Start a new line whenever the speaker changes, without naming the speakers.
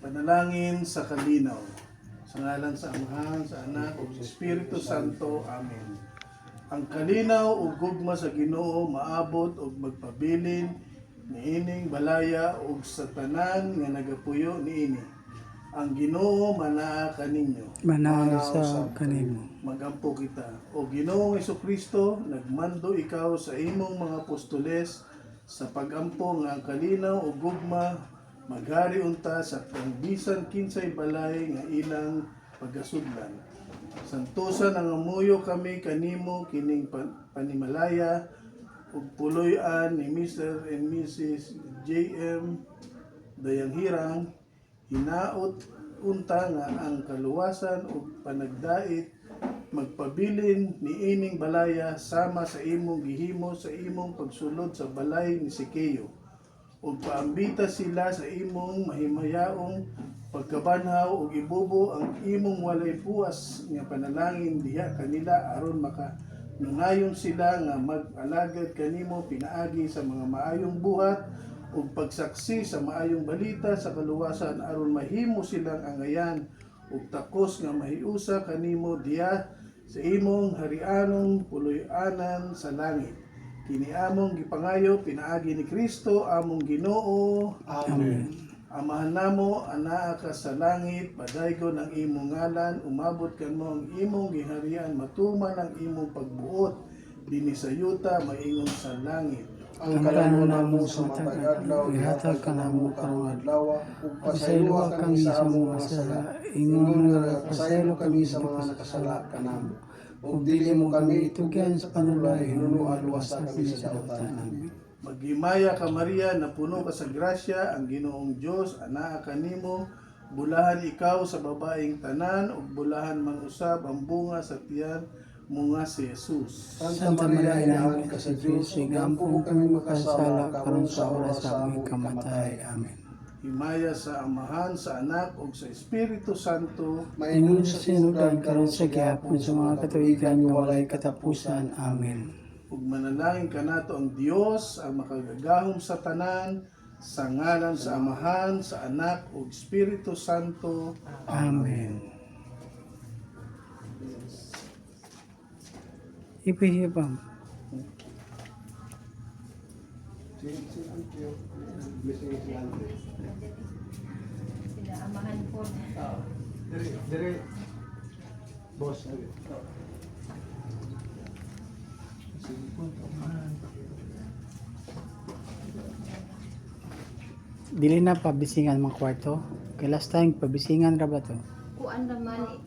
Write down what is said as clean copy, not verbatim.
Panalangin sa kalinaw. Sa ngalan sa Amahan, sa Anak, ug sa Espiritu Santo. Amen. Ang kalinaw ug gugma sa Ginoo maabot ug magpabilin niining balaya ug sa tanan nga nagapuyo niini. Ang Ginoo manaa kaninyo.
Manaw sa kanimo.
Magampo kita. O Ginoong Hesukristo, nagmando ikaw sa imong mga apostoles sa pagampo nga ang kalinaw ug gugma maghari unta sa bisan kinsay balay nga ilang pagasudlan. Santosan ang amuyo kami kanimo kining panimalaya ug puloy-an ni Mr. and Mrs. J.M. Dayanghirang hinaot unta nga ang kaluwasan ug panagdait magpabilin niining balaya sama sa imong gihimo sa imong pagsulod sa balay ni Siqueo ug paambita sila sa imong mahimayaong pagkabanhaw ug ibubo ang imong walay puas nga panalangin diha kanila aron makanunayon sila nga mag-alagad kanimo pinaagi sa mga maayong buhat ug pagsaksi sa maayong balita sa kaluwasan aron mahimo silang angayan ug takos nga mahiusa kanimo diha sa imong harianong puloy-anan sa langit. Kini among gipangayo pinaagi ni Kristo among Ginoo.
Amen.
Amahan namo anaa ka sa langit, padaygon ang imong ngalan, umabot kanmo ang imong giharian, matuman ang imong pagbuot dinhi sa yuta maingon sa langit.
Ang kalamon namo sa matag adlaw ihatag ka namo karong adlaw ug pasaylo kami sa among masala ingon nga pasaylo kami sa mga nakasala kanamo ug dili mo kami itugyan sa panulay hinunuan luwas kami sa dautan namin.
Maghimaya ka Maria, na puno ka sa grasya, ang Ginoong Dios anaa kanimo, bulahan ikaw sa babaeng tanan ug bulahan man usab ang bunga sa tiyan mo nga si Jesus.
Santa Maria, inahan ka sa Diyos, igampo mo kami makasala karon sa oras sa aming kamatay. Amen.
Himaya sa Amahan, sa Anak ug sa Espiritu Santo.
Maingon sa sinudan karon sa gihapon sa mga katuigan nga walay katapusan. Amen.
Ug manalangin kanato ang Dios ang makagagahom sa tanan, sa ngalan sa Amahan, sa Anak ug Espiritu Santo.
Amen. Ipihipam.
Sila Amahan po.
Dire boss.
Dili na pabisingan mga kwarto. Kay last time pabisingan ra ba to?
Kuan naman